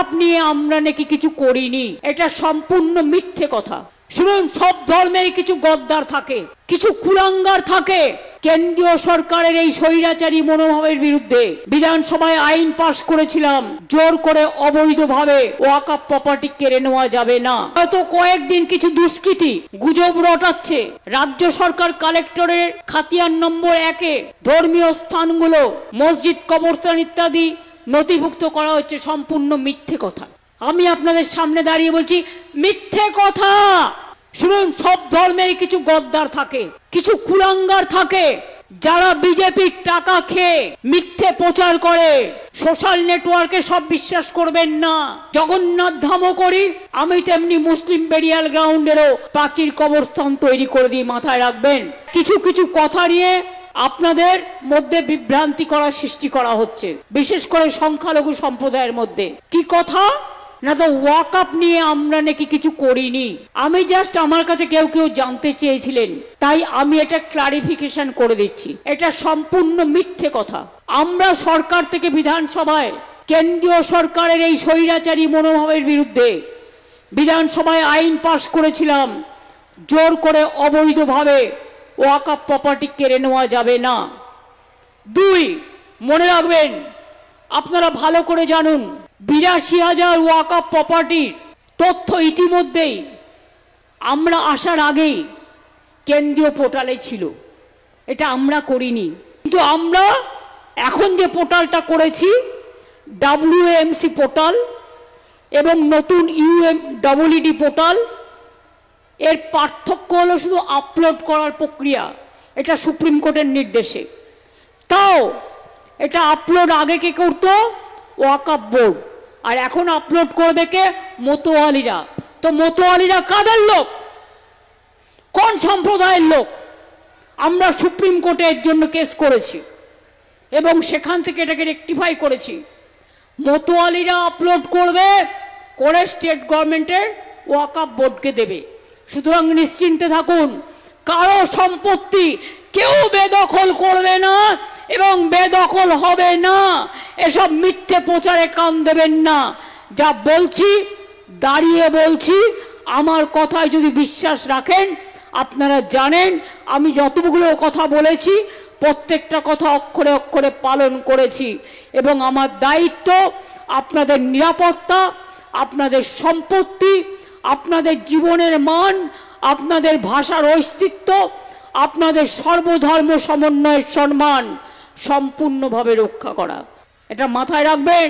ওয়াকআপ নিয়ে আমরা নাকি কিছু করিনি, এটা সম্পূর্ণ মিথ্যে কথা। শুনুন, সব ধর্মের কিছু গদ্দার থাকে, কিছু কুলাঙ্গার থাকে। কেন্দ্রীয় সরকারের এই স্বৈরাচারী মনোভাবের বিরুদ্ধে বিধানসভায় আইন পাশ করেছিলাম, জোর করে অবৈধভাবে ওয়াকআপ প্রপার্টি কেড়ে নেওয়া যাবে না। হয়তো কয়েকদিন কিছু দুষ্কৃতী গুজব রটাচ্ছে রাজ্য সরকার কালেক্টরের খাতিয়ান নম্বর 1-এ ধর্মীয় স্থানগুলো মসজিদ, কবরস্থান ইত্যাদি নথিভুক্ত করা হচ্ছে, সম্পূর্ণ মিথ্যে কথা। আমি আপনাদের সামনে দাঁড়িয়ে বলছি মিথ্যে কথা। শুনুন, সব ধর্মের কিছু গদ্দার থাকে, কিছু কুলাঙ্গার থাকে, যারা বিজেপির টাকা খেয়ে মিথ্যে প্রচার করে। সোশ্যাল নেটওয়ার্কে সব বিশ্বাস করবেন না। জগন্নাথ ধামও করি, আমি তেমনি মুসলিম বেরিয়াল গ্রাউন্ডেরও প্রাচীর কবরস্থান তৈরি করে দিই, মাথায় রাখবেন। কিছু কিছু কথা নিয়ে আপনাদের মধ্যে বিভ্রান্তি করার সৃষ্টি করা হচ্ছে, বিশেষ করে সংখ্যালঘু সম্প্রদায়ের মধ্যে। কি কথা না, তো ওয়াকআপ নিয়ে আমরা নাকি কিছু করিনি। আমি জাস্ট, আমার কাছে কেউ কেউ জানতে চেয়েছিলেন, তাই আমি এটা ক্লারিফিকেশন করে দিচ্ছি, এটা সম্পূর্ণ মিথ্যে কথা। আমরা সরকার থেকে বিধানসভায় কেন্দ্রীয় সরকারের এই স্বৈরাচারী মনোভাবের বিরুদ্ধে বিধানসভায় আইন পাশ করেছিলাম, জোর করে অবৈধভাবে ওয়াকআপ প্রপার্টি কেড়ে নেওয়া যাবে না। 2, মনে রাখবেন, আপনারা ভালো করে জানুন, 82,000 ওয়াকআপ প্রপার্টির তথ্য ইতিমধ্যেই আমরা আসার আগেই কেন্দ্রীয় পোর্টালে ছিল। এটা আমরা করিনি, কিন্তু আমরা এখন যে পোর্টালটা করেছি WAMC পোর্টাল এবং নতুন UMED পোর্টাল, এর পার্থক্য হলো শুধু আপলোড করার প্রক্রিয়া। এটা সুপ্রিম কোর্টের নির্দেশে। তাও এটা আপলোড আগে কে করতো? ওয়াকআপ বোর্ড। আর এখন আপলোড করবে কে? মতোয়ালিরা। তো মতোয়ালিরা কাদের লোক? কোন সম্প্রদায়ের লোক? আমরা সুপ্রিম কোর্টে এর জন্য কেস করেছি এবং সেখান থেকে এটাকে রেকটিফাই করেছি। মতোয়ালিরা আপলোড করবে করে স্টেট গভর্নমেন্টের ওয়াকআপ বোর্ডকে দেবে। সুতরাং নিশ্চিন্তে থাকুন, কারো সম্পত্তি কেউ বেদখল করবে না এবং বেদখল হবে না। এসব মিথ্যে প্রচারে কান দেবেন না। যা বলছি দাঁড়িয়ে বলছি, আমার কথায় যদি বিশ্বাস রাখেন, আপনারা জানেন আমি যতগুলো কথা বলেছি প্রত্যেকটা কথা অক্ষরে অক্ষরে পালন করেছি এবং আমার দায়িত্ব আপনাদের নিরাপত্তা, আপনাদের সম্পত্তি, আপনাদের জীবনের মান, আপনাদের ভাষার অস্তিত্ব, আপনাদের সর্বধর্ম সমন্বয়ের সম্মান সম্পূর্ণভাবে রক্ষা করা। এটা মাথায় রাখবেন।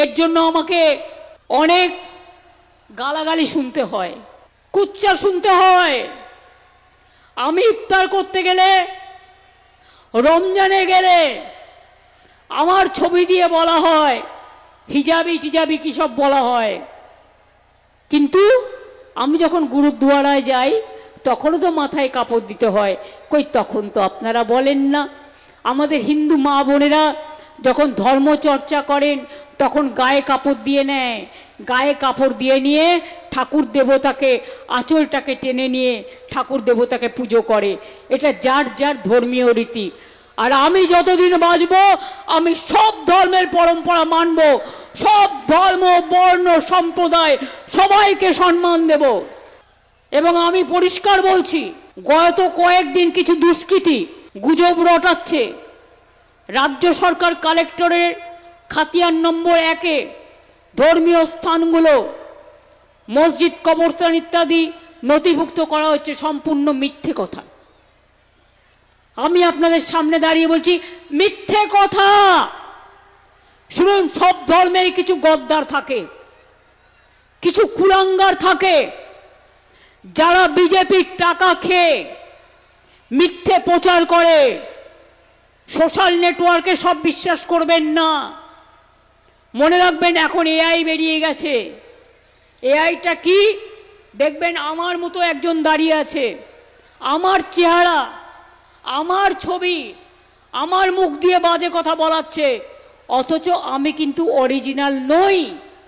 এর জন্য আমাকে অনেক গালাগালি শুনতে হয়, কুচ্চা শুনতে হয়। আমি ইফতার করতে গেলে, রমজানে গেলে আমার ছবি দিয়ে বলা হয় হিজাবি টিজাবি কি সব বলা হয়, কিন্তু আমি যখন গুরুদুয়ারায় যাই তখনও তো মাথায় কাপড় দিতে হয়। কই, তখন তো আপনারা বলেন না। আমাদের হিন্দু মা বোনেরা যখন ধর্ম চর্চা করেন তখন গায়ে কাপড় দিয়ে নেয়, গায়ে কাপড় দিয়ে নিয়ে ঠাকুর দেবতাকে, আঁচলটাকে টেনে নিয়ে ঠাকুর দেবতাকে পুজো করে। এটা যার যার ধর্মীয় রীতি। আর আমি যতদিন বাঁচব আমি সব ধর্মের পরম্পরা মানব, সব ধর্ম, বর্ণ, সম্প্রদায় সবাইকে সম্মান দেব। এবং আমি পরিষ্কার বলছি, গত কয়েকদিন কিছু দুষ্কৃতী গুজব রটাচ্ছে রাজ্য সরকার কালেক্টরের খাতিয়ান নম্বর 1-এ ধর্মীয় স্থানগুলো মসজিদ, কবরস্থান ইত্যাদি নথিভুক্ত করা হচ্ছে, সম্পূর্ণ মিথ্যে কথা। আমি আপনাদের সামনে দাঁড়িয়ে বলছি মিথ্যে কথা। শুনুন, সব ধর্মের কিছু গদ্দার থাকে, কিছু কুলাঙ্গার থাকে, যারা বিজেপির টাকা খেয়ে মিথ্যে প্রচার করে। সোশ্যাল নেটওয়ার্কে সব বিশ্বাস করবেন না। মনে রাখবেন, এখন এআই বেরিয়ে গেছে। এআইটা কি? দেখবেন আমার মতো একজন দাঁড়িয়ে আছে, আমার চেহারা, আমার ছবি, আমার মুখ দিয়ে বাজে কথা বলাচ্ছে, অথচ আমি কিন্তু অরিজিনাল নই।